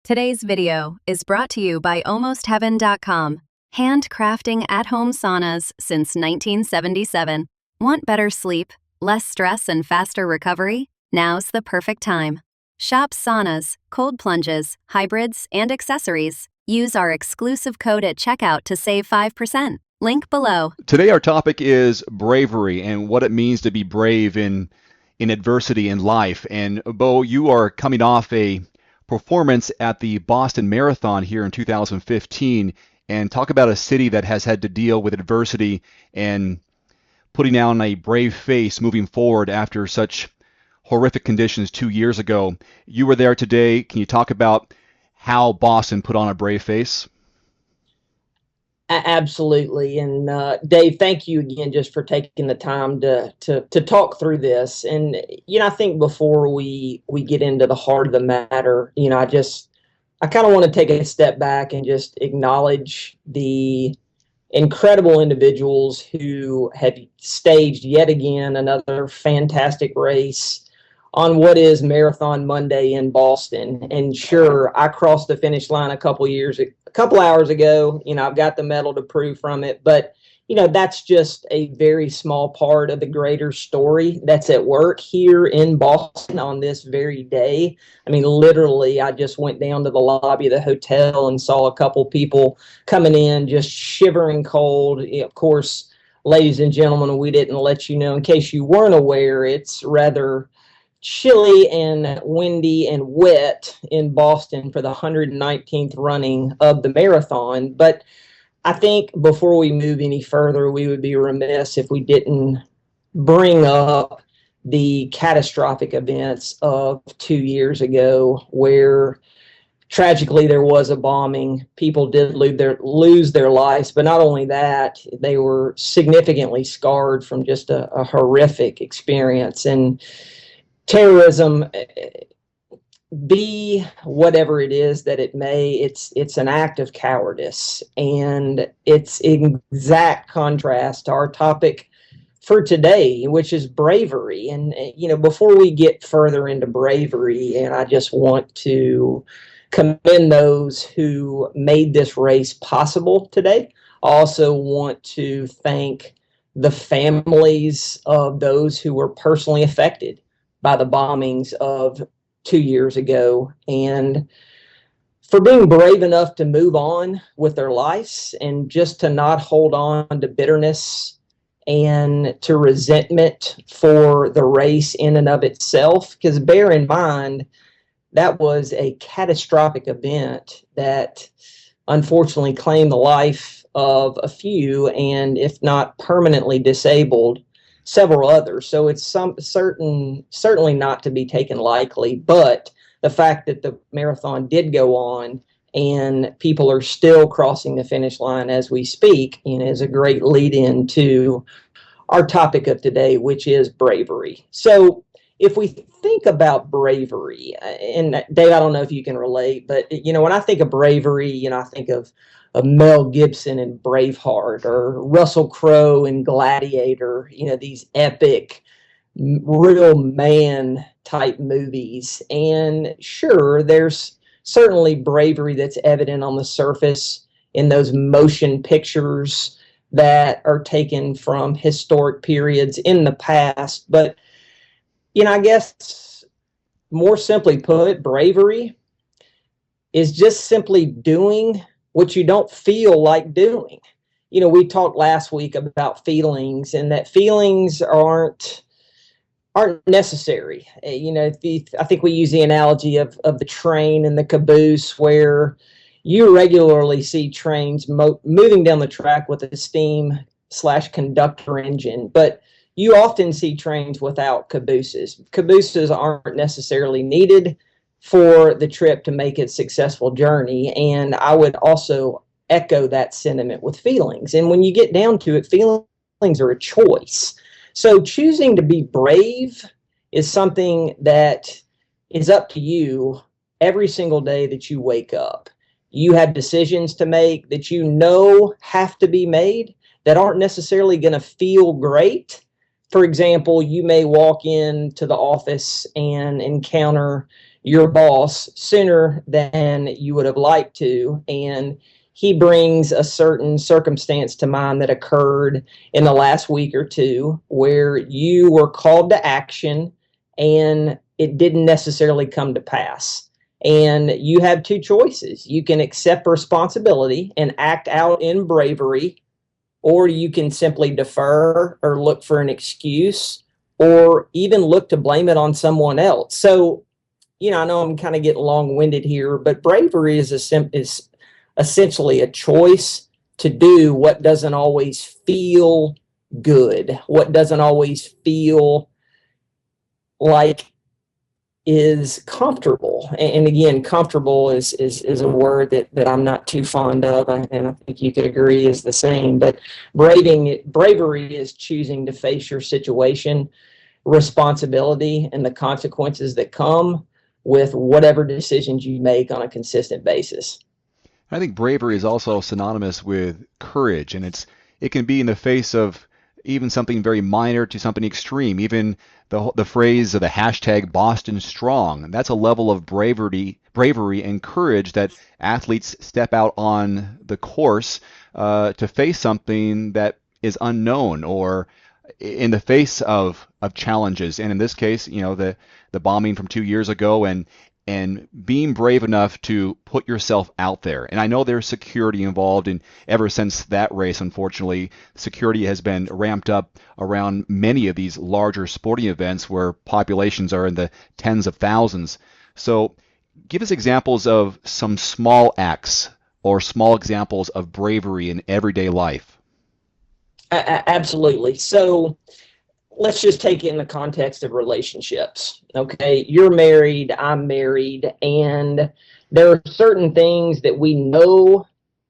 Today's video is brought to you by AlmostHeaven.com. Handcrafting at-home saunas since 1977. Want better sleep, less stress, and faster recovery? Now's the perfect time. Shop saunas, cold plunges, hybrids, and accessories. Use our exclusive code at checkout to save 5%. Link below. Today our topic is bravery and what it means to be brave in adversity in life. And Bo, you are coming off a performance at the Boston Marathon here in 2015, and talk about a city that has had to deal with adversity and putting on a brave face moving forward after such horrific conditions 2 years ago. You were there today. Can you talk about how Boston put on a brave face? Absolutely. And Dave, thank you again just for taking the time to talk through this. And, I think before we get into the heart of the matter, I kind of want to take a step back and just acknowledge the incredible individuals who have staged yet again another fantastic race on what is Marathon Monday in Boston. And sure, I crossed the finish line a couple hours ago. I've got the medal to prove from it, but that's just a very small part of the greater story that's at work here in Boston on this very day. I mean, literally, I just went down to the lobby of the hotel and saw a couple people coming in just shivering cold. Of course, ladies and gentlemen, we didn't let you know, in case you weren't aware, it's rather chilly and windy and wet in Boston for the 119th running of the marathon. But I think before we move any further, we would be remiss if we didn't bring up the catastrophic events of 2 years ago, where tragically there was a bombing. People did lose their lives, but not only that, they were significantly scarred from just a horrific experience. And terrorism, be whatever it is that it may, it's an act of cowardice, and it's in exact contrast to our topic for today, which is bravery. And before we get further into bravery, and I just want to commend those who made this race possible today. I also want to thank the families of those who were personally affected by the bombings of 2 years ago, and for being brave enough to move on with their lives and just to not hold on to bitterness and to resentment for the race in and of itself. Because bear in mind, that was a catastrophic event that unfortunately claimed the life of a few, and if not permanently disabled, several others. So it's certainly not to be taken lightly. But the fact that the marathon did go on and people are still crossing the finish line as we speak, is a great lead-in to our topic of today, which is bravery. So if we think about bravery, and Dave, I don't know if you can relate, but when I think of bravery, I think of Mel Gibson in Braveheart, or Russell Crowe in Gladiator, these epic, real man type movies. And sure, there's certainly bravery that's evident on the surface in those motion pictures that are taken from historic periods in the past. But, I guess more simply put, bravery is just simply doing what you don't feel like doing. We talked last week about feelings, and that feelings aren't necessary. I think we use the analogy of the train and the caboose, where you regularly see trains moving down the track with a steam/conductor engine, but you often see trains without cabooses. Cabooses aren't necessarily needed for the trip to make a successful journey. And I would also echo that sentiment with feelings. And when you get down to it, feelings are a choice. So choosing to be brave is something that is up to you every single day that you wake up. You have decisions to make that have to be made that aren't necessarily going to feel great. For example, you may walk into the office and encounter your boss sooner than you would have liked to. And he brings a certain circumstance to mind that occurred in the last week or two where you were called to action and it didn't necessarily come to pass. And you have two choices. You can accept responsibility and act out in bravery, or you can simply defer or look for an excuse or even look to blame it on someone else. So, I know I'm kind of getting long-winded here, but bravery is essentially a choice to do what doesn't always feel good, what doesn't always feel like is comfortable. And again, comfortable is a word that I'm not too fond of, and I think you could agree is the same. But bravery is choosing to face your situation, responsibility, and the consequences that come with whatever decisions you make on a consistent basis. I think bravery is also synonymous with courage, and it can be in the face of even something very minor to something extreme. Even the phrase of the hashtag Boston Strong. That's a level of bravery and courage that athletes step out on the course to face something that is unknown or in the face of challenges. And in this case, the bombing from 2 years ago and being brave enough to put yourself out there. And I know there's security involved, and ever since that race, unfortunately, security has been ramped up around many of these larger sporting events where populations are in the tens of thousands. So give us examples of some small acts or small examples of bravery in everyday life. Absolutely. So let's just take it in the context of relationships. Okay, you're married, I'm married, and there are certain things that we know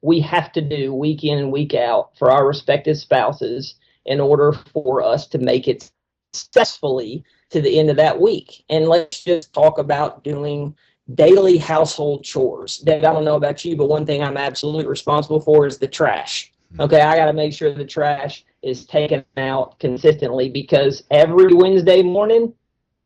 we have to do week in and week out for our respective spouses in order for us to make it successfully to the end of that week. And let's just talk about doing daily household chores. Dave, I don't know about you, but one thing I'm absolutely responsible for is the trash. Okay, I got to make sure the trash is taken out consistently because every Wednesday morning,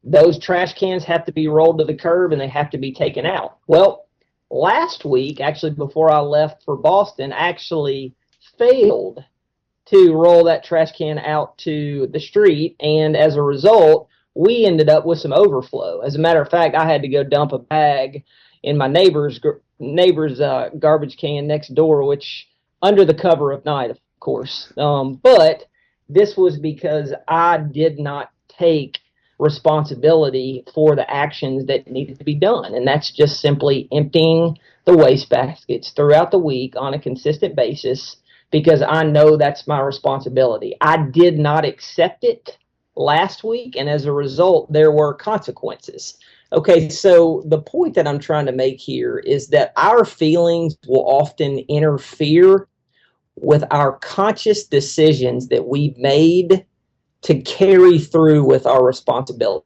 those trash cans have to be rolled to the curb and they have to be taken out. Well, last week, actually before I left for Boston, actually failed to roll that trash can out to the street, and as a result, we ended up with some overflow. As a matter of fact, I had to go dump a bag in my neighbor's garbage can next door, which under the cover of night, of course. But this was because I did not take responsibility for the actions that needed to be done. And that's just simply emptying the waste baskets throughout the week on a consistent basis because I know that's my responsibility. I did not accept it last week, and as a result, there were consequences. Okay, so the point that I'm trying to make here is that our feelings will often interfere with our conscious decisions that we've made to carry through with our responsibility.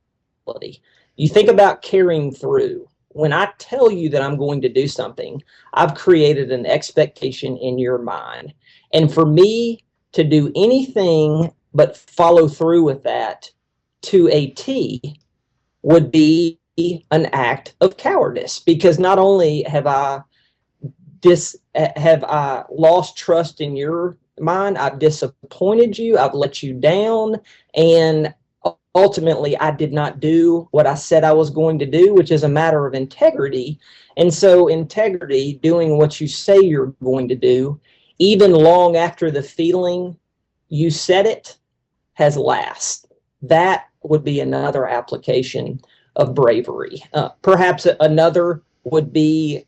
You think about carrying through. When I tell you that I'm going to do something, I've created an expectation in your mind. And for me to do anything but follow through with that to a T would be an act of cowardice, because not only have I lost trust in your mind, I've disappointed you, I've let you down, and ultimately I did not do what I said I was going to do, which is a matter of integrity. And so integrity, doing what you say you're going to do, even long after the feeling you said it has last. That would be another application of bravery. Perhaps another would be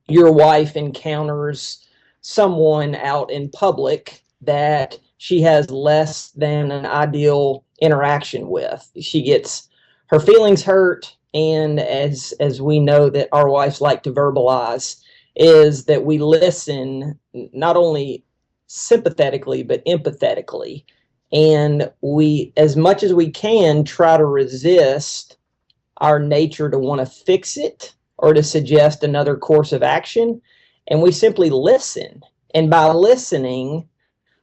your wife encounters someone out in public that she has less than an ideal interaction with. She gets her feelings hurt, and as we know that our wives like to verbalize, is that we listen not only sympathetically but empathetically, and we, as much as we can, try to resist our nature to want to fix it or to suggest another course of action, and we simply listen. And by listening,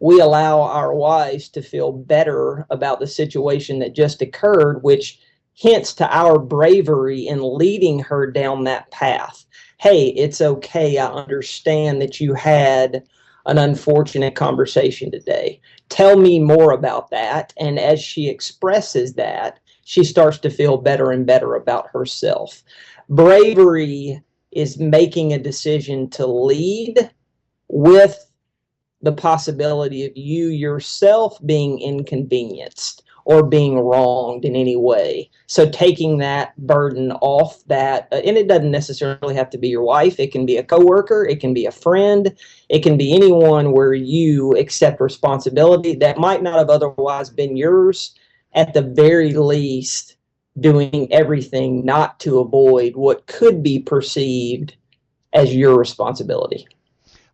we allow our wives to feel better about the situation that just occurred, which hints to our bravery in leading her down that path. Hey, it's okay. I understand that you had an unfortunate conversation today. Tell me more about that. And as she expresses that, she starts to feel better and better about herself. Bravery is making a decision to lead with the possibility of you yourself being inconvenienced or being wronged in any way. So taking that burden off that, and it doesn't necessarily have to be your wife. It can be a coworker. It can be a friend. It can be anyone where you accept responsibility that might not have otherwise been yours. At the very least, doing everything not to avoid what could be perceived as your responsibility.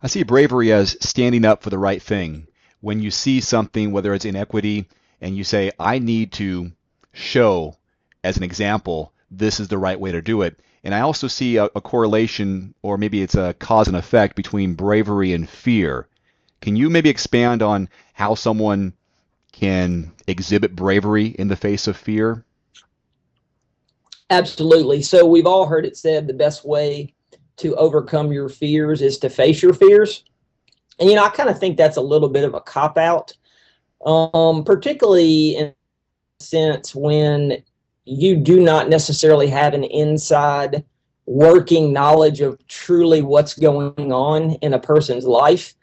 I see bravery as standing up for the right thing. When you see something, whether it's inequity, and you say, I need to show, as an example, this is the right way to do it. And I also see a correlation, or maybe it's a cause and effect, between bravery and fear. Can you maybe expand on how someone can exhibit bravery in the face of fear? Absolutely. So we've all heard it said the best way to overcome your fears is to face your fears. And, I kind of think that's a little bit of a cop-out, particularly in a sense when you do not necessarily have an inside working knowledge of truly what's going on in a person's life.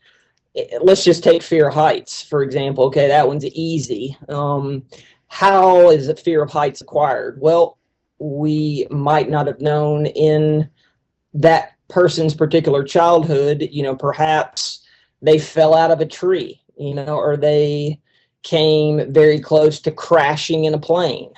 Let's just take fear of heights, for example. Okay, that one's easy. How is the fear of heights acquired? Well, we might not have known in that person's particular childhood, perhaps they fell out of a tree, or they came very close to crashing in a plane.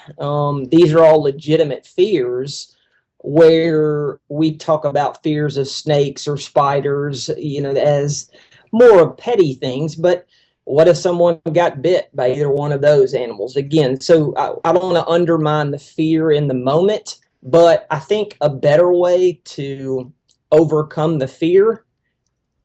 These are all legitimate fears where we talk about fears of snakes or spiders, as more of petty things. But what if someone got bit by either one of those animals? Again, so I don't want to undermine the fear in the moment, but I think a better way to overcome the fear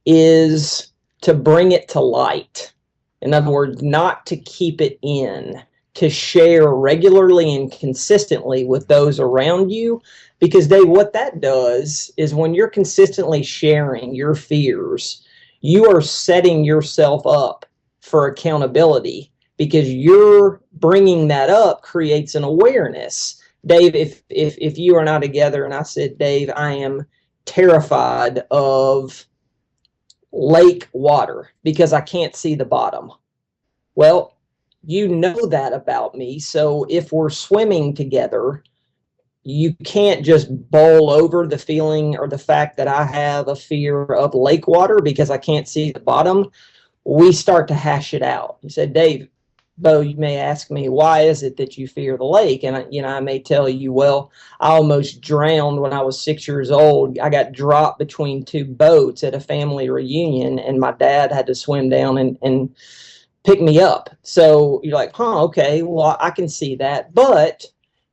is to bring it to light. In other words, not to keep it in, to share regularly and consistently with those around you. Because Dave, what that does is when you're consistently sharing your fears, you are setting yourself up for accountability, because you're bringing that up creates an awareness. Dave, if you and I together and I said, Dave, I am terrified of lake water because I can't see the bottom. Well, you know that about me. So if we're swimming together, you can't just bowl over the feeling or the fact that I have a fear of lake water because I can't see the bottom. We start to hash it out. You said, Dave, Bo, you may ask me, why is it that you fear the lake? And I may tell you, well, I almost drowned when I was 6 years old. I got dropped between two boats at a family reunion, and my dad had to swim down and pick me up. So you're like, okay, well, I can see that. But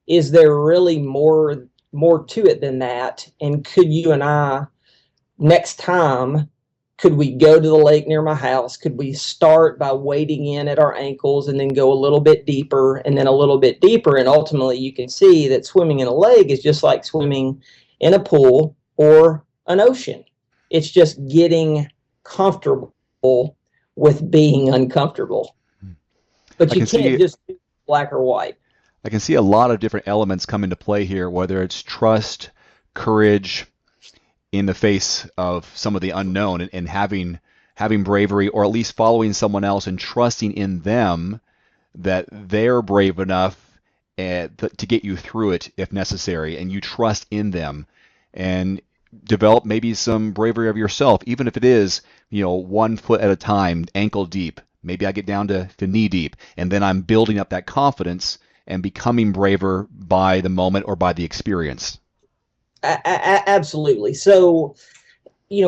is there really more to it than that? And could you and I, next time, could we go to the lake near my house? Could we start by wading in at our ankles and then go a little bit deeper and then a little bit deeper? And ultimately, you can see that swimming in a lake is just like swimming in a pool or an ocean. It's just getting comfortable with being uncomfortable. But you can't just do black or white. I can see a lot of different elements come into play here, whether it's trust, courage, in the face of some of the unknown, and having bravery, or at least following someone else and trusting in them that they're brave enough to get you through it if necessary, and you trust in them, and develop maybe some bravery of yourself, even if it is 1 foot at a time, ankle deep. Maybe I get down to knee deep, and then I'm building up that confidence and becoming braver by the moment or by the experience. Absolutely. So,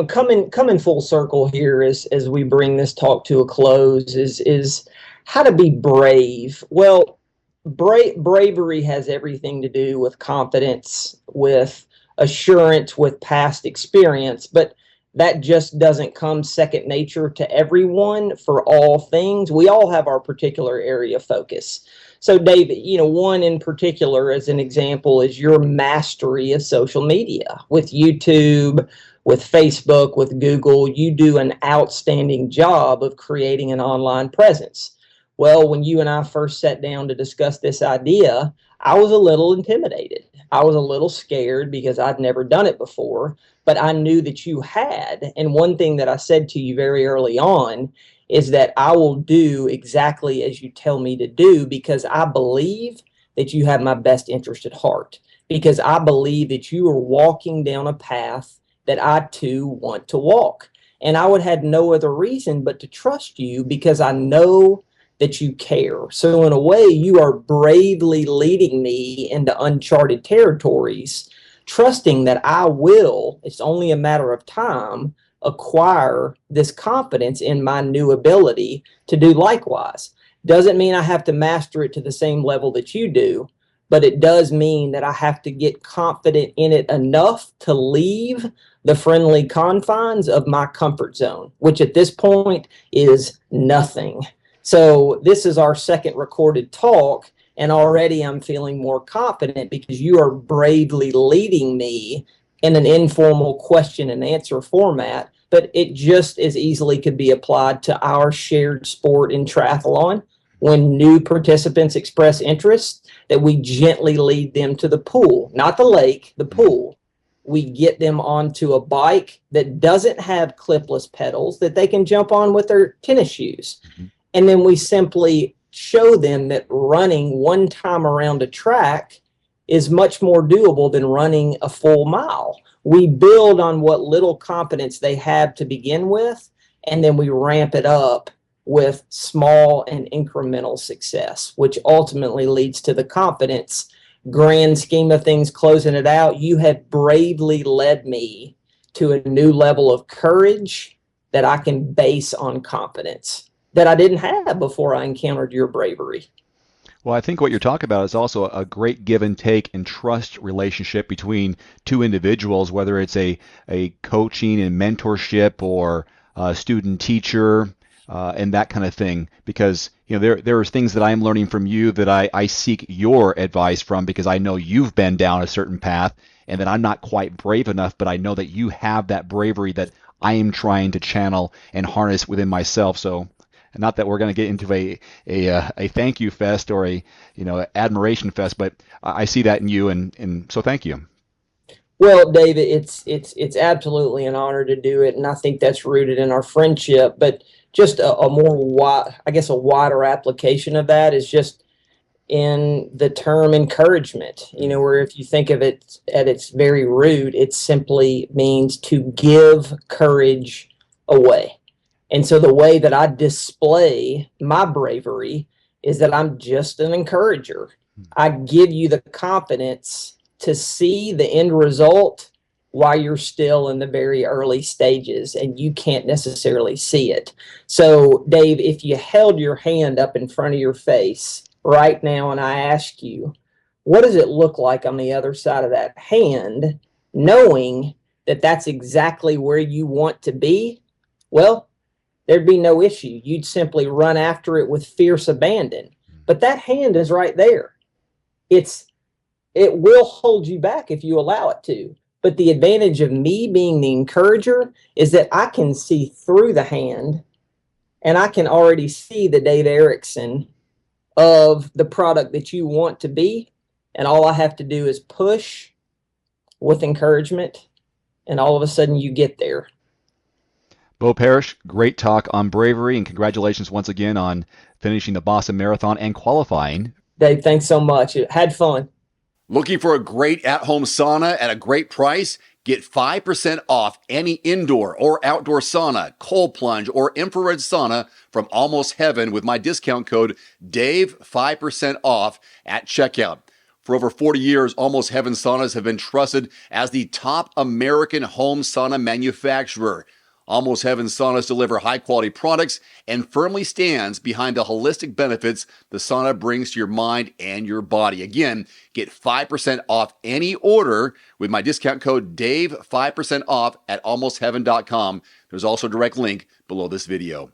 coming full circle here as we bring this talk to a close is how to be brave. Well, bravery has everything to do with confidence, with assurance, with past experience, but that just doesn't come second nature to everyone for all things. We all have our particular area of focus. So, David, one in particular as an example is your mastery of social media with YouTube, with Facebook, with Google. You do an outstanding job of creating an online presence. Well, when you and I first sat down to discuss this idea, I was a little intimidated. I was a little scared because I'd never done it before, but I knew that you had. And one thing that I said to you very early on is that I will do exactly as you tell me to do because I believe that you have my best interest at heart, because I believe that you are walking down a path that I too want to walk. And I would have no other reason but to trust you because I know that you care. So in a way, you are bravely leading me into uncharted territories, trusting that I will, it's only a matter of time, acquire this confidence in my new ability to do likewise. Doesn't mean I have to master it to the same level that you do, but it does mean that I have to get confident in it enough to leave the friendly confines of my comfort zone, which at this point is nothing. So this is our second recorded talk, and already I'm feeling more confident because you are bravely leading me in an informal question and answer format, but it just as easily could be applied to our shared sport in triathlon. When new participants express interest, that we gently lead them to the pool, not the lake, the pool. We get them onto a bike that doesn't have clipless pedals that they can jump on with their tennis shoes. Mm-hmm. And then we simply show them that running one time around a track is much more doable than running a full mile. We build on what little confidence they have to begin with, and then we ramp it up with small and incremental success, which ultimately leads to the confidence. Grand scheme of things, closing it out, you have bravely led me to a new level of courage that I can base on confidence that I didn't have before I encountered your bravery. Well, I think what you're talking about is also a great give and take and trust relationship between two individuals, whether it's a coaching and mentorship or a student teacher and that kind of thing. Because there are things that I'm learning from you that I seek your advice from because I know you've been down a certain path and that I'm not quite brave enough, but I know that you have that bravery that I am trying to channel and harness within myself. So. Not that we're going to get into a thank you fest or a admiration fest, but I see that in you, and so thank you. Well, David, it's absolutely an honor to do it, and I think that's rooted in our friendship. But just a more wide, I guess, a wider application of that is just in the term encouragement. Where if you think of it at its very root, it simply means to give courage away. And so the way that I display my bravery is that I'm just an encourager. I give you the confidence to see the end result while you're still in the very early stages and you can't necessarily see it. So, Dave, if you held your hand up in front of your face right now and I ask you, what does it look like on the other side of that hand, knowing that that's exactly where you want to be? Well, there'd be no issue. You'd simply run after it with fierce abandon. But that hand is right there. It will hold you back if you allow it to. But the advantage of me being the encourager is that I can see through the hand and I can already see the Dave Erickson of the product that you want to be. And all I have to do is push with encouragement, and all of a sudden you get there. Bo Parrish, great talk on bravery, and congratulations once again on finishing the Boston Marathon and qualifying. Dave, thanks so much. It had fun. Looking for a great at-home sauna at a great price? Get 5% off any indoor or outdoor sauna, cold plunge, or infrared sauna from Almost Heaven with my discount code DAVE, 5% off at checkout. For over 40 years, Almost Heaven saunas have been trusted as the top American home sauna manufacturer. Almost Heaven saunas deliver high-quality products and firmly stands behind the holistic benefits the sauna brings to your mind and your body. Again, get 5% off any order with my discount code DAVE, 5% off at almostheaven.com. There's also a direct link below this video.